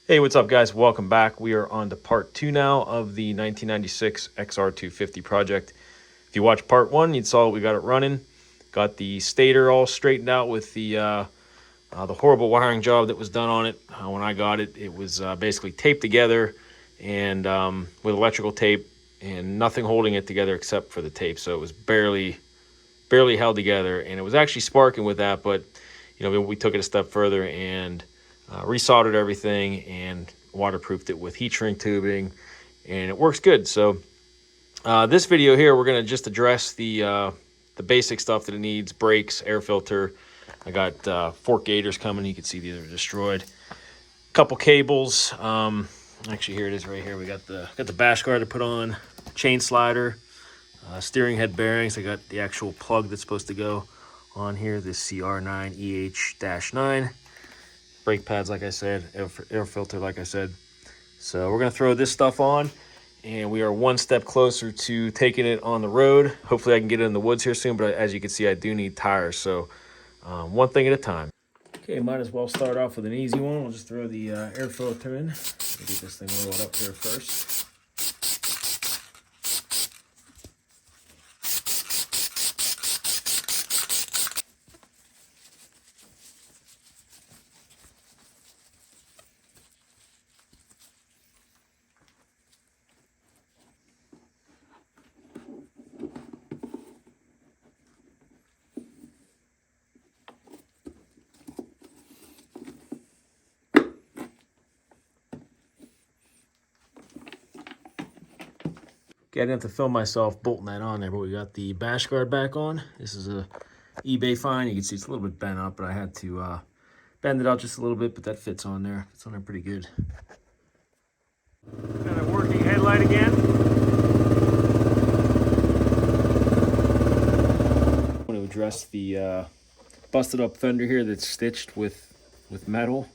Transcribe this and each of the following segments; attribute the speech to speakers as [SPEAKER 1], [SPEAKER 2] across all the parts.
[SPEAKER 1] Hey, what's up, guys? Welcome back. We are on to part 2 now of the 1996 XR250 project. If you watched part 1, you saw we got it running. Got the stator all straightened out with the horrible wiring job that was done on it. When I got it, it was basically taped together and with electrical tape and nothing holding it together except for the tape. So it was barely held together, and it was actually sparking with that. But we took it a step further and resoldered everything and waterproofed it with heat shrink tubing, and it works good. So this video here, we're going to just address the basic stuff that it needs: brakes, air filter. I got fork gators coming. You can see these are destroyed. A couple cables. Actually, here it is right here. We got the bash guard to put on, chain slider, steering head bearings. I got the actual plug that's supposed to go on here, this CR9EH-9. Brake pads, like I said, air filter, like I said. So we're going to throw this stuff on, and we are one step closer to taking it on the road. Hopefully I can get it in the woods here soon, but as you can see, I do need tires. So one thing at a time. Okay, might as well start off with an easy one. We'll just throw the air filter in. Get this thing rolled up here first. Okay, I didn't have to film myself bolting that on there, but we got the bash guard back on. This is a eBay find. You can see it's a little bit bent up, but I had to bend it out just a little bit, but that fits on there. It's on there pretty good. Got a working headlight again. I want to address the busted up fender here that's stitched with metal.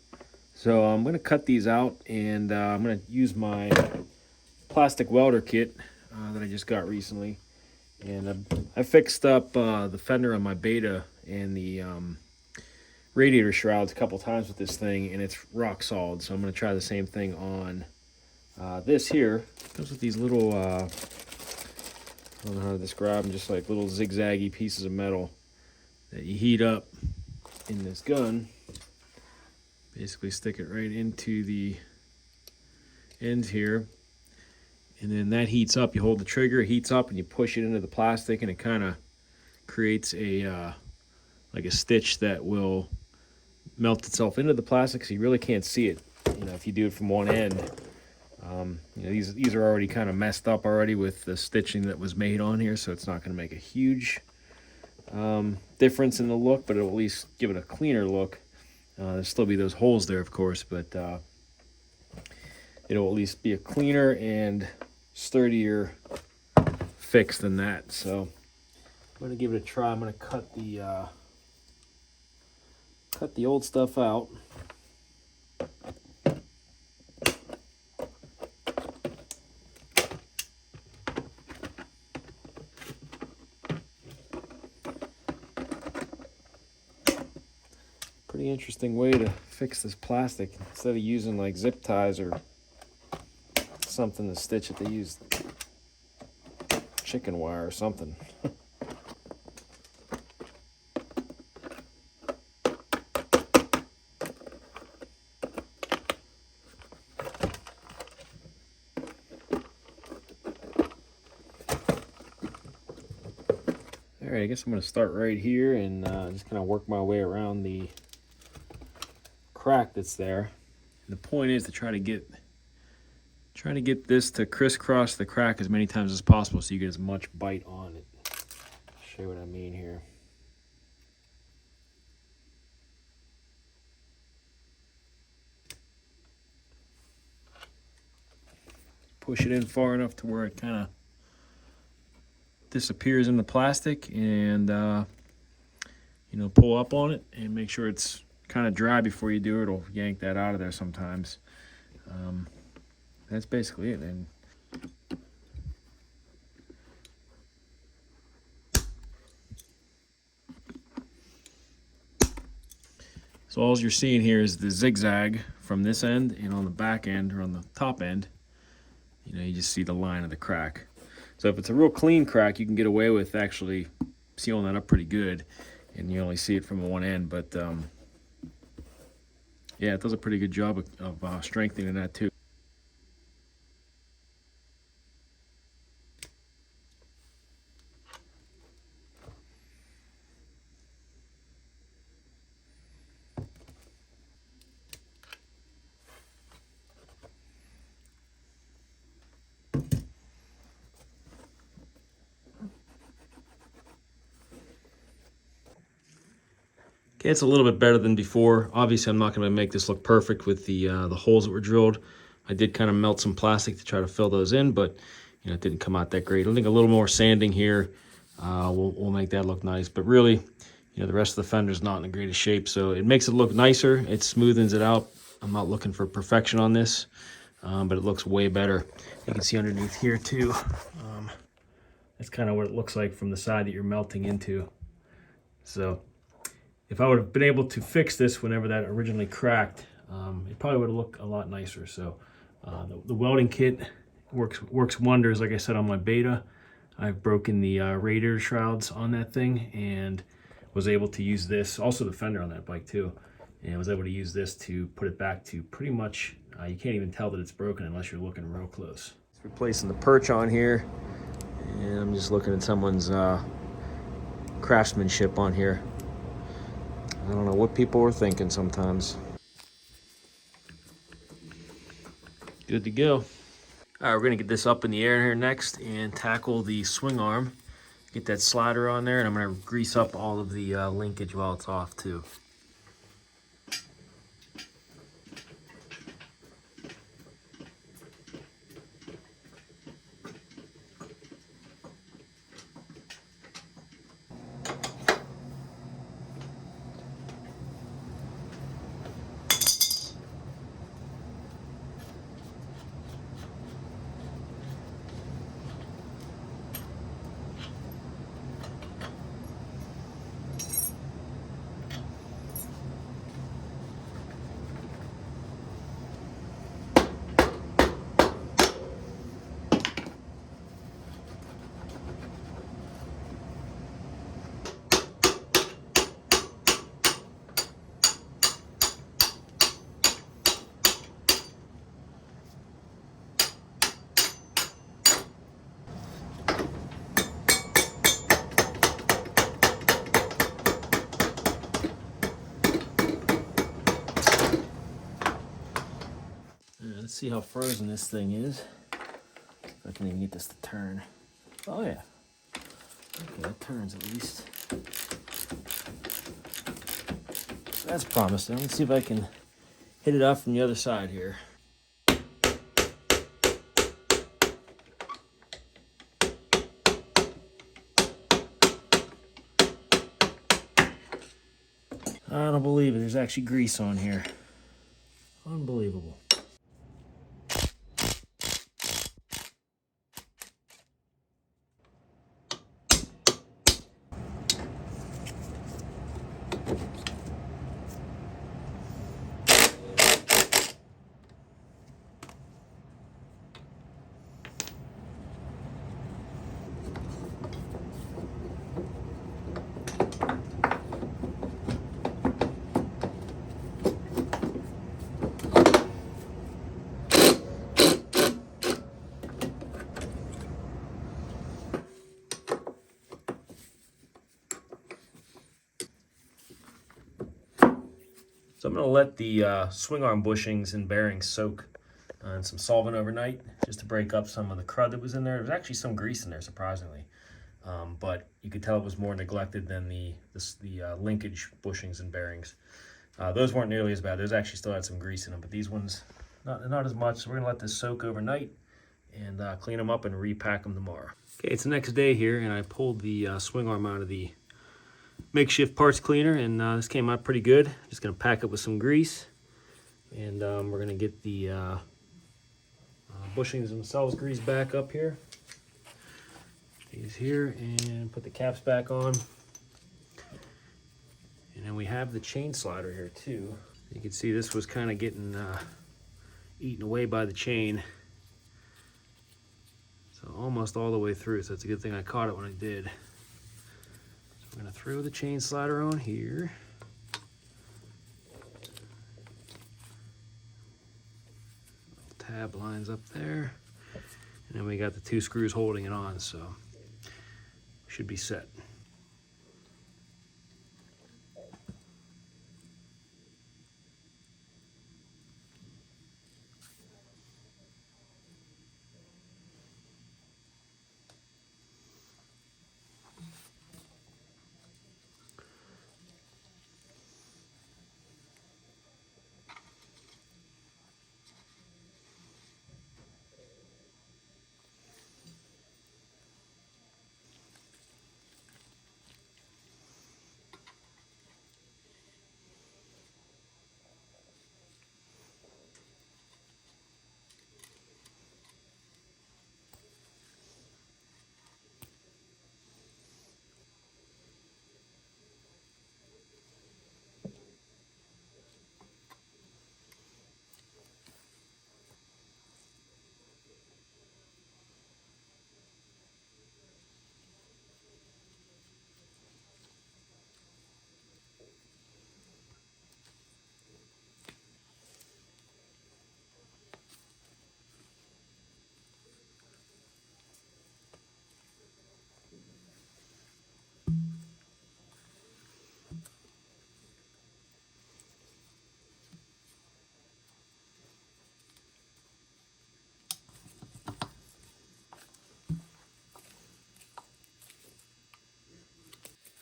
[SPEAKER 1] So I'm going to cut these out, and I'm going to use my plastic welder kit that I just got recently, and I fixed up the fender on my Beta and the radiator shrouds a couple times with this thing, and it's rock solid. So I'm going to try the same thing on this here. It comes with these little I don't know how to describe them, just like little zigzaggy pieces of metal that you heat up in this gun. Basically stick it right into the ends here, and then that heats up. You hold the trigger, it heats up, and you push it into the plastic, and it kind of creates a like a stitch that will melt itself into the plastic, so you really can't see it. If you do it from one end, these are already kind of messed up already with the stitching that was made on here, so it's not going to make a huge difference in the look, but it'll at least give it a cleaner look. There'll still be those holes there, of course, but it'll at least be a cleaner and sturdier fix than that. So I'm going to give it a try. I'm going to cut the old stuff out. Pretty interesting way to fix this plastic. Instead of using like zip ties or something to stitch it, they use chicken wire or something. All right, I guess I'm going to start right here and just kind of work my way around the crack that's there. And the point is to try to get this to crisscross the crack as many times as possible, so you get as much bite on it. I'll show you what I mean here. Push it in far enough to where it kind of disappears in the plastic, and pull up on it and make sure it's kind of dry before you do it. It'll yank that out of there sometimes. That's basically it. And so all you're seeing here is the zigzag from this end, and on the back end or on the top end, you know, you just see the line of the crack. So if it's a real clean crack, you can get away with actually sealing that up pretty good, and you only see it from one end. But yeah, it does a pretty good job of strengthening that too. Okay, it's a little bit better than before. Obviously, I'm not going to make this look perfect with the holes that were drilled. I did kind of melt some plastic to try to fill those in, but you know, it didn't come out that great. I think a little more sanding here will make that look nice. But really, you know, the rest of the fender is not in the greatest shape, so it makes it look nicer. It smoothens it out. I'm not looking for perfection on this, but it looks way better. You can see underneath here too. That's kind of what it looks like from the side that you're melting into. So if I would have been able to fix this whenever that originally cracked, it probably would have looked a lot nicer. So the welding kit works wonders. Like I said, on my Beta, I've broken the radiator shrouds on that thing and was able to use this, also the fender on that bike too, and I was able to use this to put it back to pretty much, you can't even tell that it's broken unless you're looking real close. It's replacing the perch on here, and I'm just looking at someone's craftsmanship on here. I don't know what people were thinking sometimes. Good to go. All right, we're gonna get this up in the air here next and tackle the swing arm. Get that slider on there, and I'm gonna grease up all of the linkage while it's off too. Let's see how frozen this thing is. If I can even get this to turn. Oh yeah. Okay, it turns at least. That's promising. Let's see if I can hit it off from the other side here. I don't believe it. There's actually grease on here. Unbelievable. So I'm going to let the swing arm bushings and bearings soak in some solvent overnight, just to break up some of the crud that was in there. There was actually some grease in there, surprisingly, but you could tell it was more neglected than the linkage bushings and bearings. Those weren't nearly as bad. Those actually still had some grease in them, but these ones not as much. So we're going to let this soak overnight and clean them up and repack them tomorrow. Okay, it's the next day here, and I pulled the swing arm out of the makeshift parts cleaner, and this came out pretty good. Just gonna pack it with some grease, and we're gonna get the bushings themselves greased back up here. These here, and put the caps back on. And then we have the chain slider here too. You can see this was kind of getting eaten away by the chain. So almost all the way through, so it's a good thing I caught it when I did. So we're gonna throw the chain slider on here. Tab lines up there. And then we got the 2 screws holding it on, so should be set.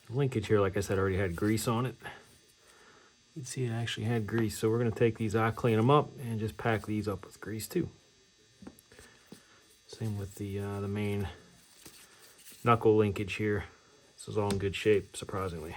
[SPEAKER 1] The linkage here, like I said, already had grease on it. You can see it actually had grease, so we're going to take these out, clean them up, and just pack these up with grease too. Same with the main knuckle linkage here. This is all in good shape, surprisingly.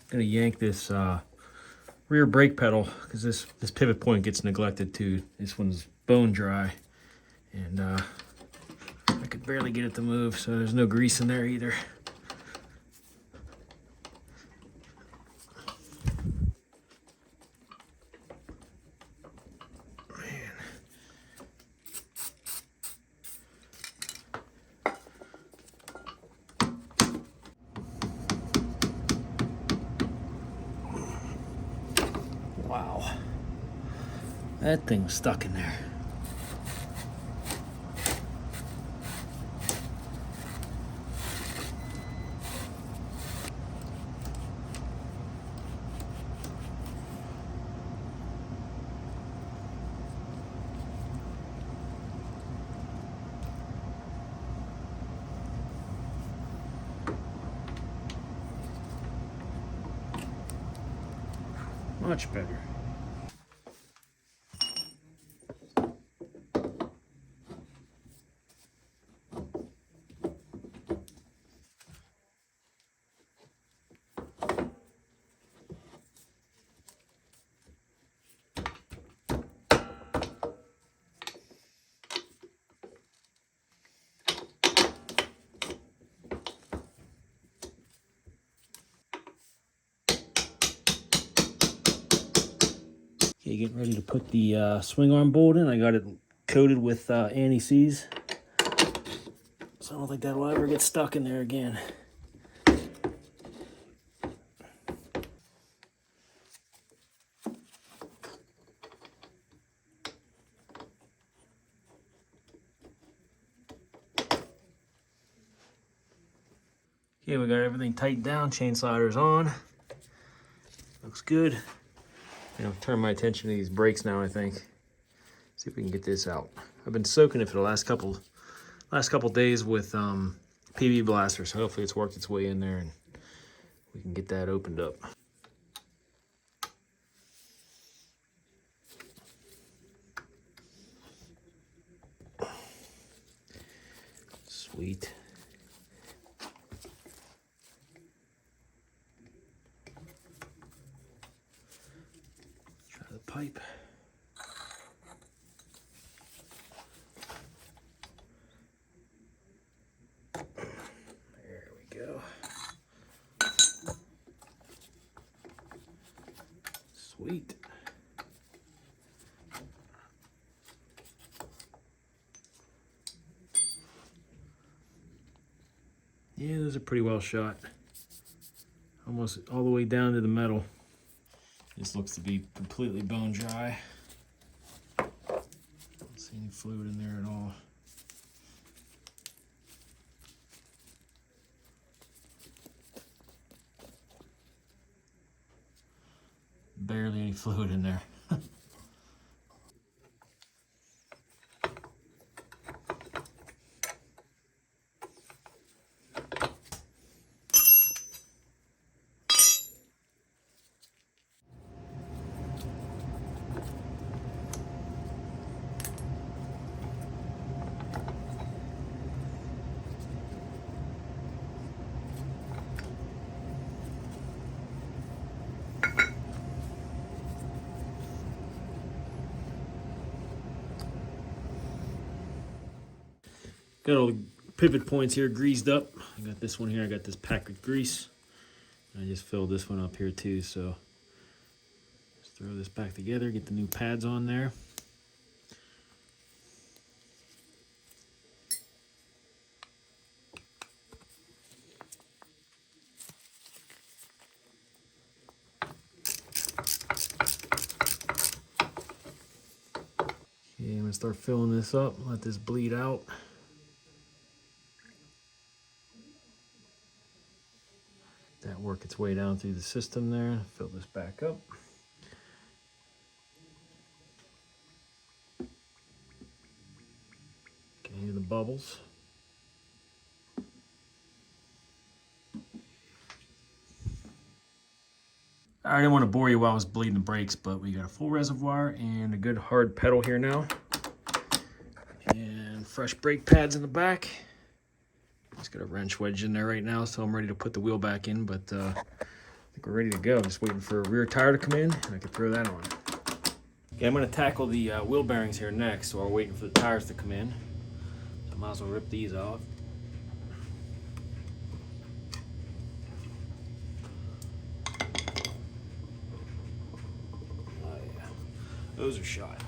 [SPEAKER 1] Gonna yank this rear brake pedal because this pivot point gets neglected too. This one's bone dry, and I could barely get it to move, so there's no grease in there either. Wow, that thing's stuck in there. Much better. Okay, getting ready to put the swing arm bolt in. I got it coated with anti-seize, so I don't think that will ever get stuck in there again. Okay, we got everything tightened down, chain sliders on. looks good. Turn my attention to these brakes now, I think. See if we can get this out. I've been soaking it for the last couple days with PB blaster, so hopefully it's worked its way in there and we can get that opened up. Sweet. Try the pipe. There we go. Sweet. Yeah, those are pretty well shot. Almost all the way down to the metal. This looks to be completely bone dry. Don't see any fluid in there at all. Barely any fluid in there. Got all the pivot points here greased up. I got this one here. I got this pack with grease. I just filled this one up here too. So just throw this back together. Get the new pads on there. Okay, I'm gonna start filling this up. Let this bleed out. That work its way down through the system there. Fill this back up. Can hear the bubbles. I didn't want to bore you while I was bleeding the brakes, but we got a full reservoir and a good hard pedal here now. And fresh brake pads in the back. Just got a wrench wedged in there right now, so I'm ready to put the wheel back in, but I think we're ready to go. Just waiting for a rear tire to come in, and I can throw that on. Okay, I'm going to tackle the wheel bearings here next, so we're waiting for the tires to come in. So I might as well rip these off. Oh yeah, those are shot.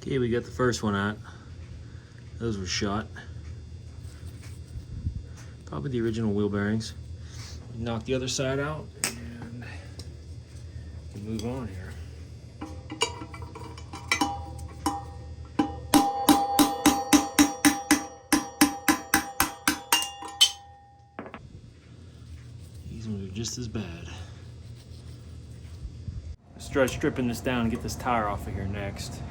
[SPEAKER 1] Okay, we got the first one out. Those were shot. Probably the original wheel bearings. Knock the other side out and we move on here. These ones are just as bad. Let's try stripping this down and get this tire off of here next.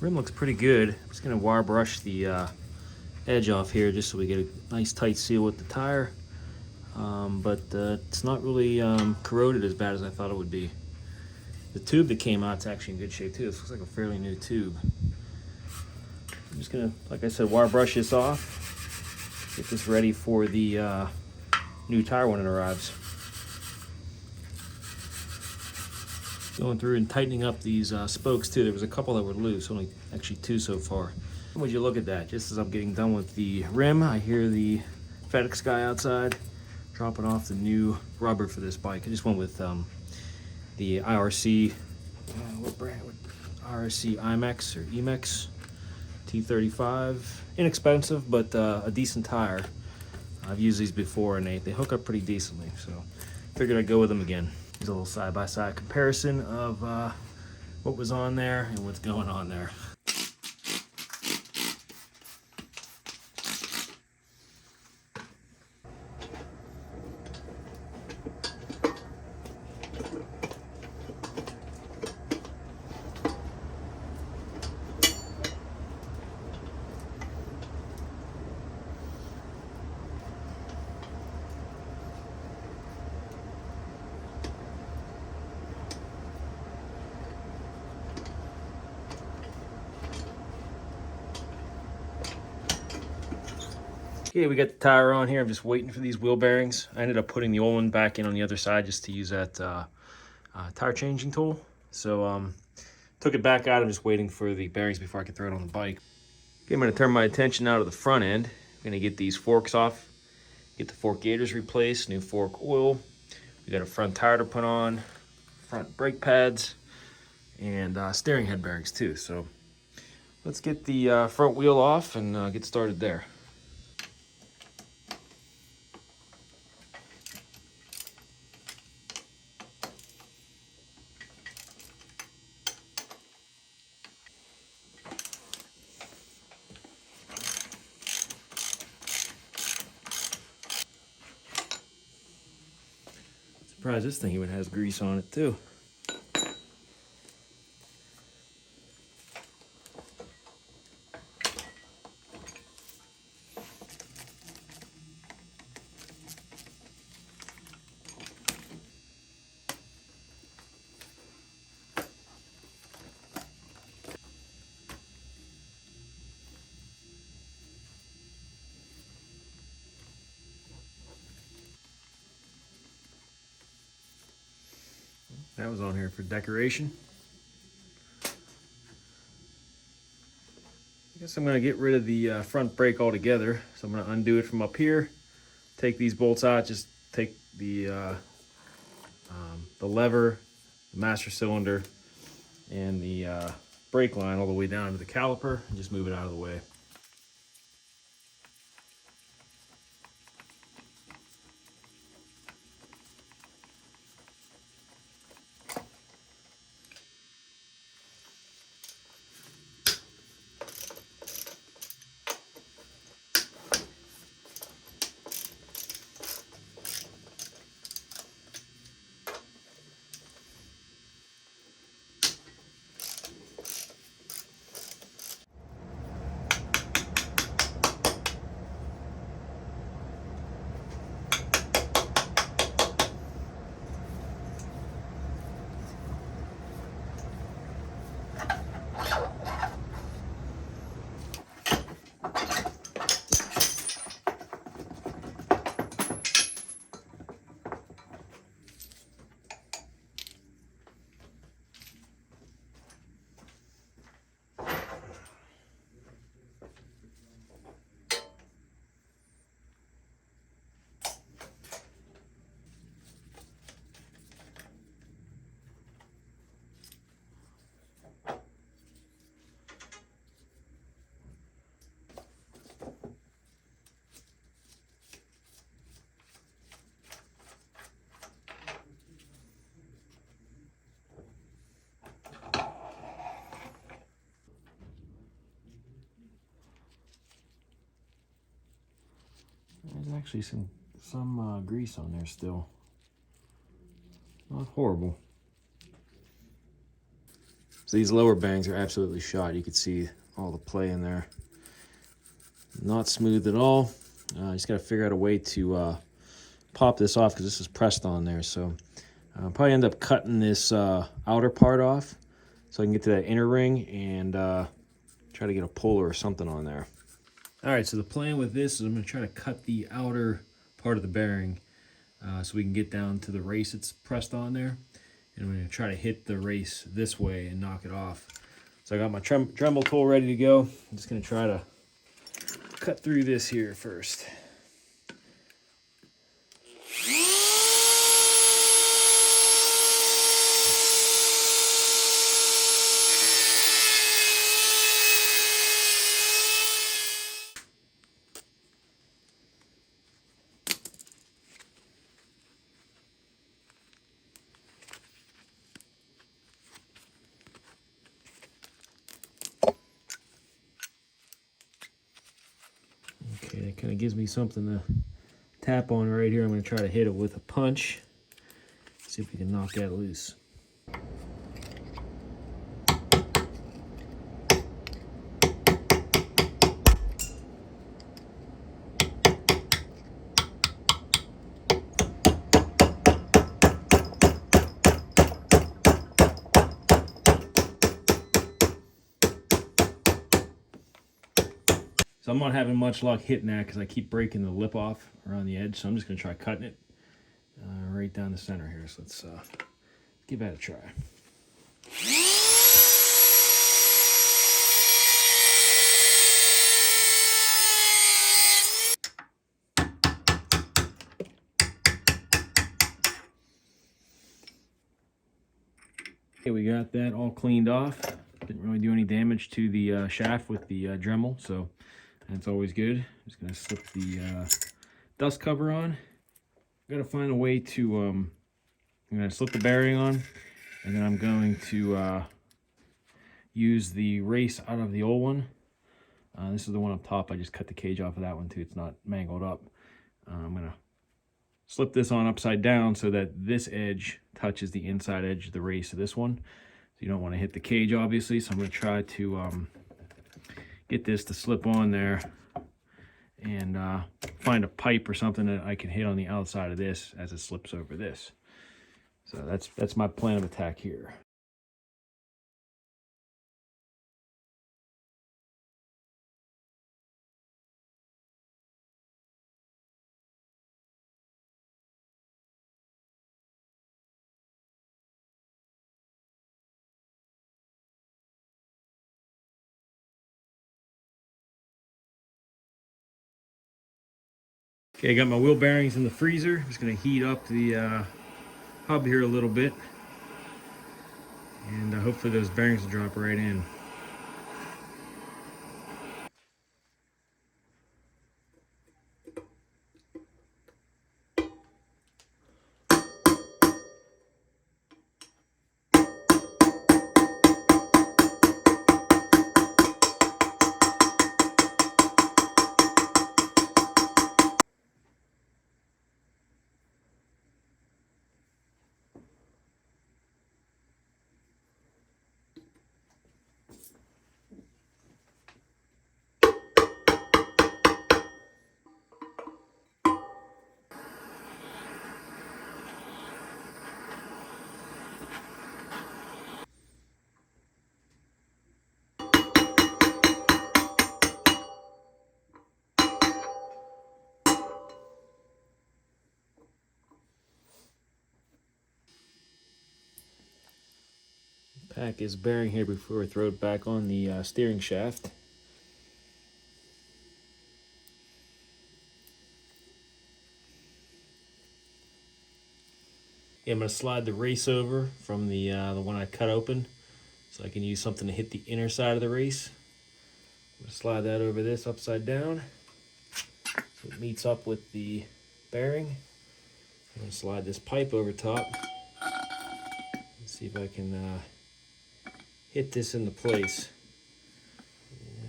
[SPEAKER 1] Rim looks pretty good. I'm just gonna wire brush the edge off here just so we get a nice tight seal with the tire. but it's not really corroded as bad as I thought it would be. The tube that came out is actually in good shape too. This looks like a fairly new tube. I'm just gonna, like I said, wire brush this off, get this ready for the new tire when it arrives. Going through and tightening up these spokes too. There was a couple that were loose, only actually 2 so far. Would you look at that? Just as I'm getting done with the rim, I hear the FedEx guy outside dropping off the new rubber for this bike. I just went with the IRC, what brand? IRC IMEX or EMEX T35. Inexpensive, but a decent tire. I've used these before and they hook up pretty decently, so figured I'd go with them again. Here's a little side-by-side comparison of what was on there and what's going on there. Okay, we got the tire on here. I'm just waiting for these wheel bearings. I ended up putting the old one back in on the other side just to use that tire changing tool. So took it back out. I'm just waiting for the bearings before I can throw it on the bike. Okay, I'm gonna turn my attention now to the front end. I'm gonna get these forks off, get the fork gaiters replaced, new fork oil. We got a front tire to put on, front brake pads, and steering head bearings too. So let's get the front wheel off and get started there. Surprised this thing even has grease on it too. That was on here for decoration. I guess I'm going to get rid of the front brake altogether. So I'm going to undo it from up here, take these bolts out, just take the lever, the master cylinder, and the brake line all the way down to the caliper, and just move it out of the way. There's actually some grease on there still. Not horrible. So these lower bangs are absolutely shot. You can see all the play in there. Not smooth at all. Just got to figure out a way to pop this off because this is pressed on there. So I'll probably end up cutting this outer part off so I can get to that inner ring and try to get a puller or something on there. All right, so the plan with this is I'm going to try to cut the outer part of the bearing so we can get down to the race that's pressed on there. And I'm going to try to hit the race this way and knock it off. So I got my Dremel tool ready to go. I'm just going to try to cut through this here first. Okay, that kind of gives me something to tap on right here. I'm going to try to hit it with a punch. See if we can knock that loose. So I'm not having much luck hitting that because I keep breaking the lip off around the edge. So I'm just going to try cutting it right down the center here. So let's give that a try. Okay, we got that all cleaned off. Didn't really do any damage to the shaft with the Dremel, so that's always good. I'm just going to slip the dust cover on. Got to find a way to, I'm going to slip the bearing on, and then I'm going to use the race out of the old one. This is the one up top. I just cut the cage off of that one too. It's not mangled up. I'm going to slip this on upside down so that this edge touches the inside edge of the race of this one. So you don't want to hit the cage, obviously. So I'm going to try to get this to slip on there and find a pipe or something that I can hit on the outside of this as it slips over this. So that's my plan of attack here. Okay, I got my wheel bearings in the freezer. Just going to heat up the hub here a little bit. And hopefully those bearings will drop right in. Pack his bearing here before I throw it back on the steering shaft. Yeah, I'm going to slide the race over from the one I cut open so I can use something to hit the inner side of the race. I'm going to slide that over this upside down so it meets up with the bearing. I'm going to slide this pipe over top. Let's see if I can hit this into place.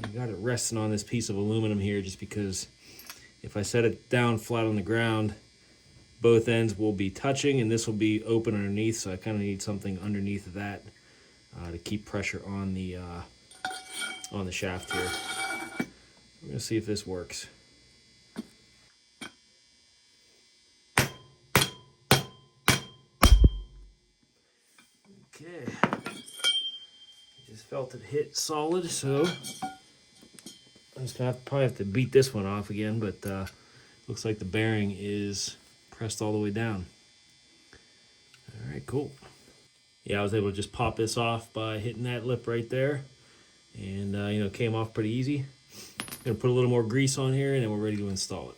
[SPEAKER 1] I got it resting on this piece of aluminum here just because if I set it down flat on the ground, both ends will be touching and this will be open underneath, so I kind of need something underneath of that to keep pressure on the shaft here. I'm going to see if this works. Okay. Just felt it hit solid, so I'm just gonna probably have to beat this one off again, but looks like the bearing is pressed all the way down. All right, cool. Yeah, I was able to just pop this off by hitting that lip right there, and you know, it came off pretty easy. Gonna put a little more grease on here, and then we're ready to install it.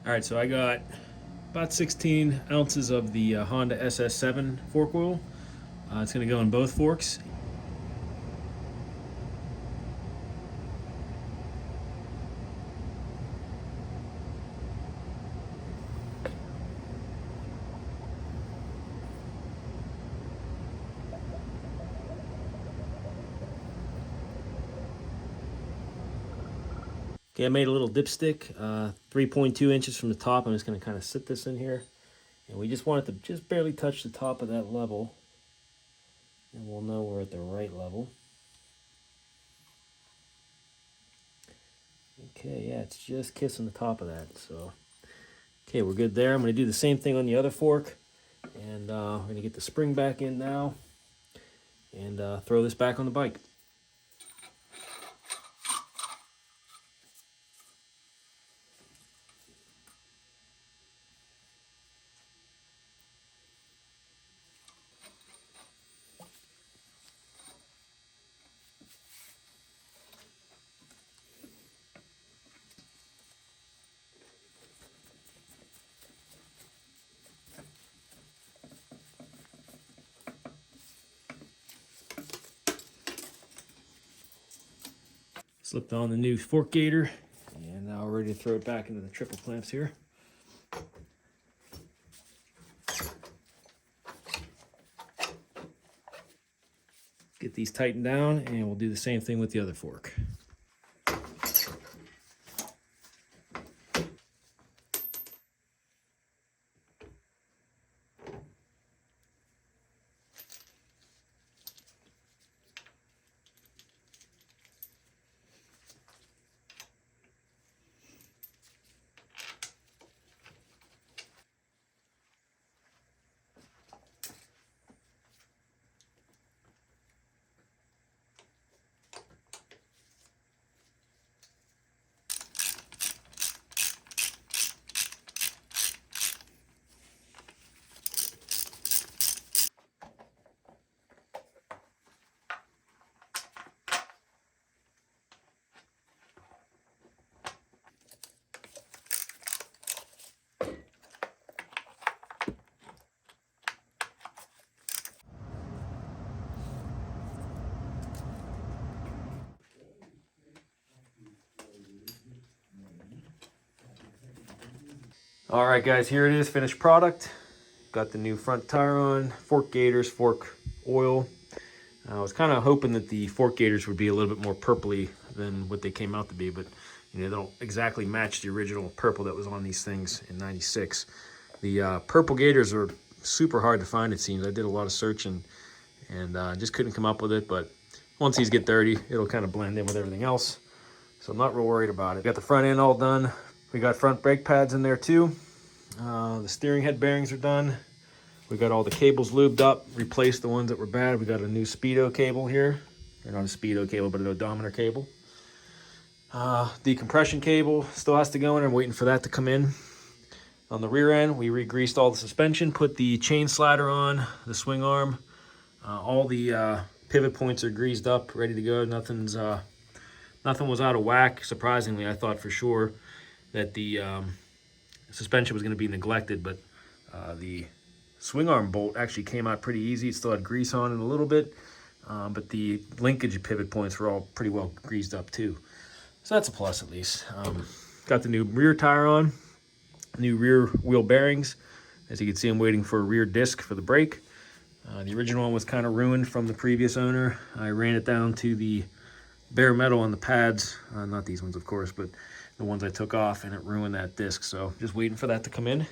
[SPEAKER 1] All right, so I got about 16 ounces of the Honda SS7 fork oil. It's gonna go in both forks. Okay, I made a little dipstick, 3.2 inches from the top. I'm just gonna kind of sit this in here. And we just want it to just barely touch the top of that level. And we'll know we're at the right level. Okay, yeah, it's just kissing the top of that. So, okay, we're good there. I'm gonna do the same thing on the other fork. And we're gonna get the spring back in now. And throw this back on the bike. Slipped on the new fork gator, and now we're ready to throw it back into the triple clamps here. Get these tightened down, and we'll do the same thing with the other fork. All right, guys, here it is, finished product. Got the new front tire on, fork gaiters, fork oil. I was kind of hoping that the fork gaiters would be a little bit more purpley than what they came out to be, but you know, they don't exactly match the original purple that was on these things in '96. The purple gaiters are super hard to find, it seems. I did a lot of searching and just couldn't come up with it, but once these get dirty, it'll kind of blend in with everything else. So I'm not real worried about it. Got the front end all done. We got front brake pads in there too. The steering head bearings are done. We got all the cables lubed up, replaced the ones that were bad. We got a new speedo cable here. Or not a speedo cable, but an odometer cable. Decompression cable still has to go in. I'm waiting for that to come in. On the rear end, we re-greased all the suspension, put the chain slider on, the swing arm. All the pivot points are greased up, ready to go. Nothing was out of whack. Surprisingly, I thought for sure that the suspension was going to be neglected, but the swing arm bolt actually came out pretty easy. It still had grease on it a little bit, but the linkage pivot points were all pretty well greased up too. So that's a plus at least. Got the new rear tire on, new rear wheel bearings. As you can see, I'm waiting for a rear disc for the brake. The original one was kind of ruined from the previous owner. I ran it down to the bare metal on the pads, not these ones of course, but the ones I took off, and it ruined that disc. So just waiting for that to come in.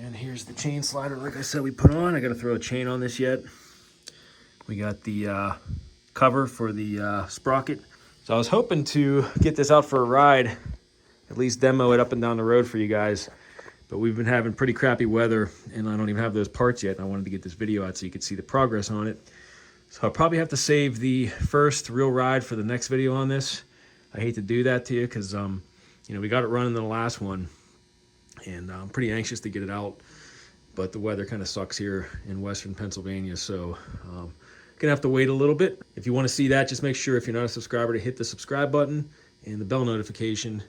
[SPEAKER 1] And here's the chain slider, like I said, we put on. I got to throw a chain on this yet. We got the cover for the sprocket. So I was hoping to get this out for a ride, at least demo it up and down the road for you guys. But we've been having pretty crappy weather, and I don't even have those parts yet. I wanted to get this video out so you could see the progress on it. So I'll probably have to save the first real ride for the next video on this. I hate to do that to you because, you know, we got it running in the last one, and I'm pretty anxious to get it out. But the weather kind of sucks here in Western Pennsylvania, so gonna have to wait a little bit. If you want to see that, just make sure if you're not a subscriber to hit the subscribe button and the bell notification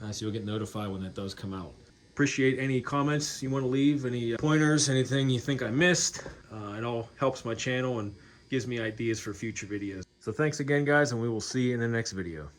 [SPEAKER 1] so you'll get notified when that does come out. Appreciate any comments you want to leave, any pointers, anything you think I missed. It all helps my channel and gives me ideas for future videos. So thanks again, guys, and we will see you in the next video.